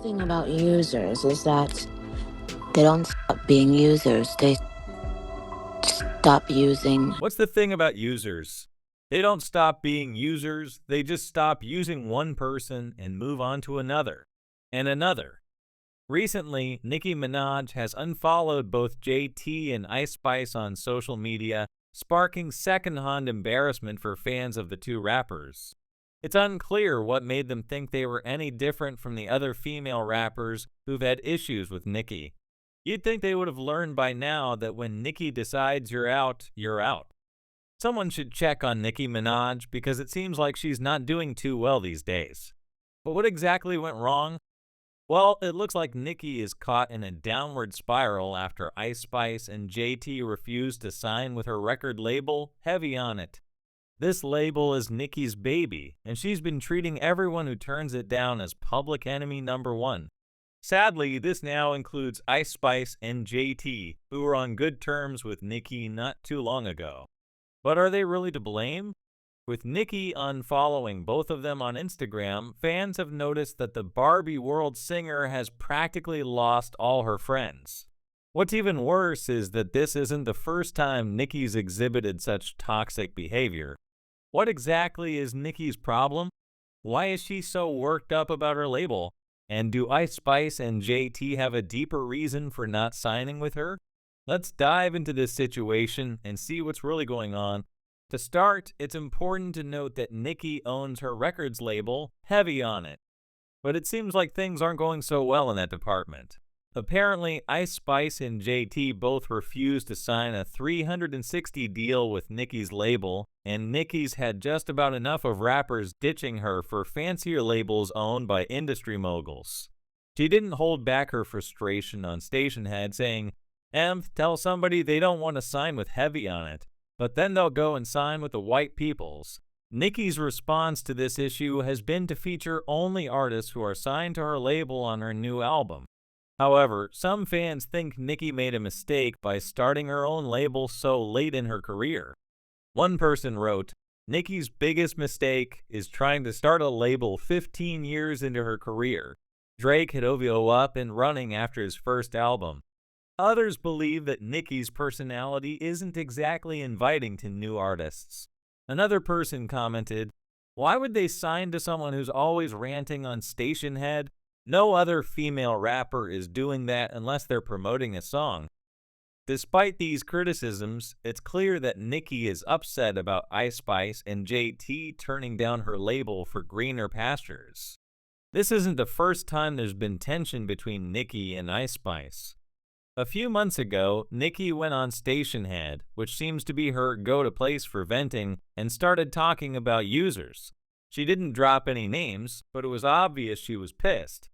thing about users is that they don't stop being users, they stop using. What's the thing about users? They don't stop being users, they just stop using one person and move on to another, and another. Recently, Nicki Minaj has unfollowed both JT and Ice Spice on social media, sparking secondhand embarrassment for fans of the two rappers. It's unclear what made them think they were any different from the other female rappers who've had issues with Nicki. You'd think they would have learned by now that when Nicki decides you're out, you're out. Someone should check on Nicki Minaj because it seems like she's not doing too well these days. But what exactly went wrong? Well, it looks like Nicki is caught in a downward spiral after Ice Spice and JT refused to sign with her record label, Heavy on It. This label is Nicki's baby, and she's been treating everyone who turns it down as public enemy number one. Sadly, this now includes Ice Spice and JT, who were on good terms with Nicki not too long ago. But are they really to blame? With Nicki unfollowing both of them on Instagram, fans have noticed that the Barbie world singer has practically lost all her friends. What's even worse is that this isn't the first time Nicki's exhibited such toxic behavior. What exactly is Nicki's problem? Why is she so worked up about her label? And do Ice Spice and JT have a deeper reason for not signing with her? Let's dive into this situation and see what's really going on. To start, it's important to note that Nicki owns her records label, Heavy on It. But it seems like things aren't going so well in that department. Apparently, Ice Spice and JT both refused to sign a 360 deal with Nicki's label, and Nicki's had just about enough of rappers ditching her for fancier labels owned by industry moguls. She didn't hold back her frustration on Stationhead, saying, tell somebody they don't want to sign with Heavy on It, but then they'll go and sign with the White Peoples. Nicki's response to this issue has been to feature only artists who are signed to her label on her new album. However, some fans think Nicki made a mistake by starting her own label so late in her career. One person wrote, Nicki's biggest mistake is trying to start a label 15 years into her career. Drake had OVO up and running after his first album. Others believe that Nicki's personality isn't exactly inviting to new artists. Another person commented, why would they sign to someone who's always ranting on Stationhead? No other female rapper is doing that unless they're promoting a song. Despite these criticisms, it's clear that Nicki is upset about Ice Spice and JT turning down her label for greener pastures. This isn't the first time there's been tension between Nicki and Ice Spice. A few months ago, Nicki went on Stationhead, which seems to be her go-to place for venting, and started talking about users. She didn't drop any names, but it was obvious she was pissed.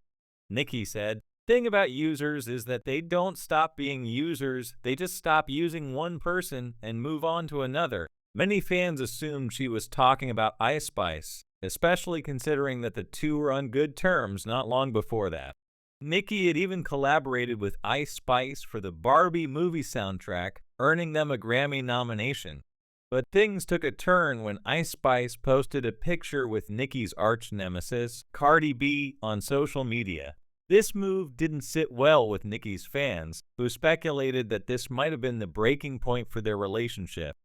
Nicki said, "Thing about users is that they don't stop being users, they just stop using one person and move on to another." Many fans assumed she was talking about Ice Spice, especially considering that the two were on good terms not long before that. Nicki had even collaborated with Ice Spice for the Barbie movie soundtrack, earning them a Grammy nomination. But things took a turn when Ice Spice posted a picture with Nicki's arch nemesis, Cardi B, on social media. This move didn't sit well with Nicki's fans, who speculated that this might have been the breaking point for their relationship.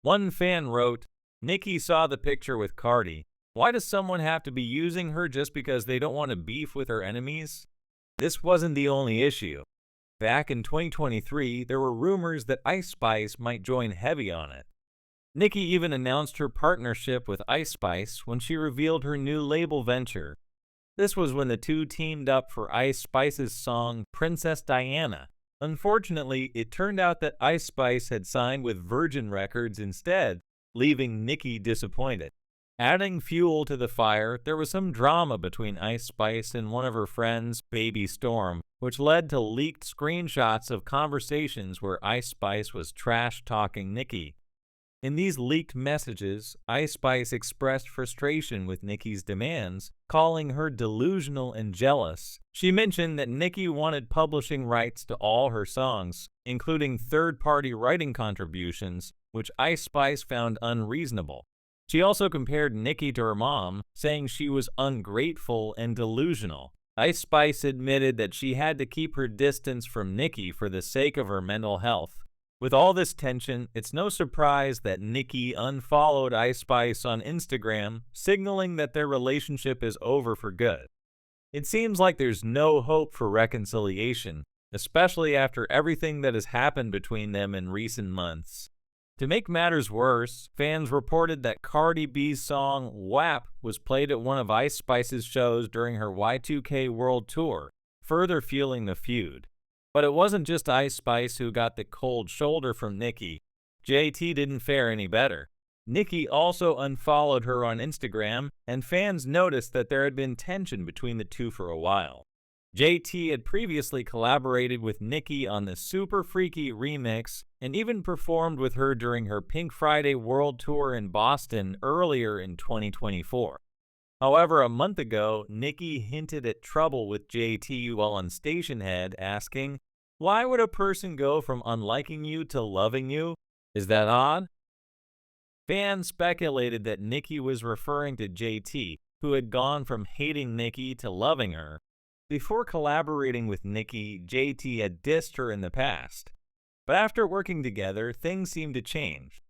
One fan wrote, Nicki saw the picture with Cardi. Why does someone have to be using her just because they don't want to beef with her enemies? This wasn't the only issue. Back in 2023, there were rumors that Ice Spice might join Heavy on It. Nicki even announced her partnership with Ice Spice when she revealed her new label venture. This was when the two teamed up for Ice Spice's song Princess Diana. Unfortunately, it turned out that Ice Spice had signed with Virgin Records instead, leaving Nicki disappointed. Adding fuel to the fire, there was some drama between Ice Spice and one of her friends, Baby Storm, which led to leaked screenshots of conversations where Ice Spice was trash-talking Nicki. In these leaked messages, Ice Spice expressed frustration with Nicki's demands, calling her delusional and jealous. She mentioned that Nicki wanted publishing rights to all her songs, including third-party writing contributions, which Ice Spice found unreasonable. She also compared Nicki to her mom, saying she was ungrateful and delusional. Ice Spice admitted that she had to keep her distance from Nicki for the sake of her mental health. With all this tension, it's no surprise that Nicki unfollowed Ice Spice on Instagram, signaling that their relationship is over for good. It seems like there's no hope for reconciliation, especially after everything that has happened between them in recent months. To make matters worse, fans reported that Cardi B's song WAP was played at one of Ice Spice's shows during her Y2K World Tour, further fueling the feud. But it wasn't just Ice Spice who got the cold shoulder from Nicki. JT didn't fare any better. Nicki also unfollowed her on Instagram, and fans noticed that there had been tension between the two for a while. JT had previously collaborated with Nicki on the Super Freaky remix and even performed with her during her Pink Friday World Tour in Boston earlier in 2024. However, a month ago, Nicki hinted at trouble with JT while on Stationhead, asking, "Why would a person go from unliking you to loving you? Is that odd?" Fans speculated that Nicki was referring to JT, who had gone from hating Nicki to loving her. Before collaborating with Nicki, JT had dissed her in the past. But after working together, things seemed to change.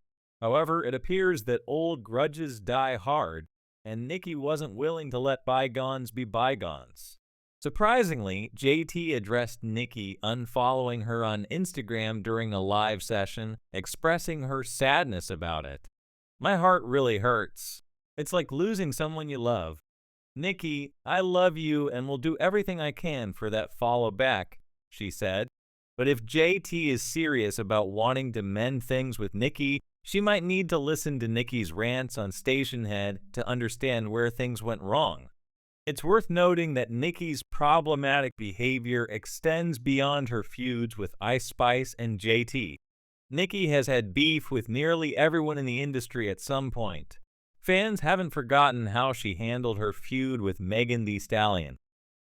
However, it appears that old grudges die hard, and Nicki wasn't willing to let bygones be bygones. Surprisingly, JT addressed Nicki unfollowing her on Instagram during a live session, expressing her sadness about it. "My heart really hurts. It's like losing someone you love. Nicki, I love you and will do everything I can for that follow back," she said. But if JT is serious about wanting to mend things with Nicki, she might need to listen to Nicki's rants on Stationhead to understand where things went wrong. It's worth noting that Nicki's problematic behavior extends beyond her feuds with Ice Spice and JT. Nicki has had beef with nearly everyone in the industry at some point. Fans haven't forgotten how she handled her feud with Megan Thee Stallion.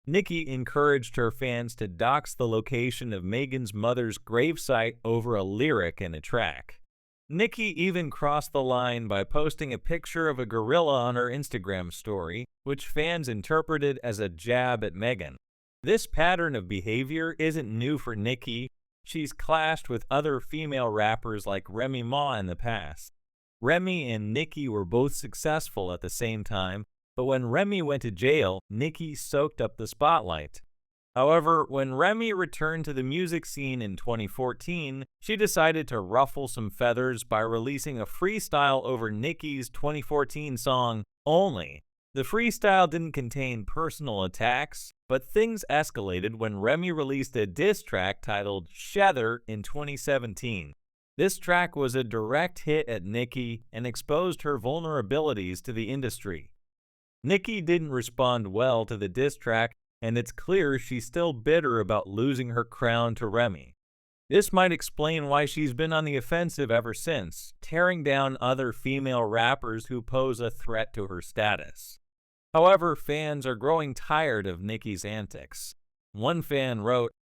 Nicki encouraged her fans to dox the location of Megan's mother's gravesite over a lyric in a track. Nicki even crossed the line by posting a picture of a gorilla on her Instagram story, which fans interpreted as a jab at Megan. This pattern of behavior isn't new for Nicki. She's clashed with other female rappers like Remy Ma in the past. Remy and Nicki were both successful at the same time, but when Remy went to jail, Nicki soaked up the spotlight. However, when Remy returned to the music scene in 2014, she decided to ruffle some feathers by releasing a freestyle over Nicki's 2014 song, Only. The freestyle didn't contain personal attacks, but things escalated when Remy released a diss track titled Shether in 2017. This track was a direct hit at Nicki and exposed her vulnerabilities to the industry. Nicki didn't respond well to the diss track, and it's clear she's still bitter about losing her crown to Remy. This might explain why she's been on the offensive ever since, tearing down other female rappers who pose a threat to her status. However, fans are growing tired of Nicki's antics. One fan wrote,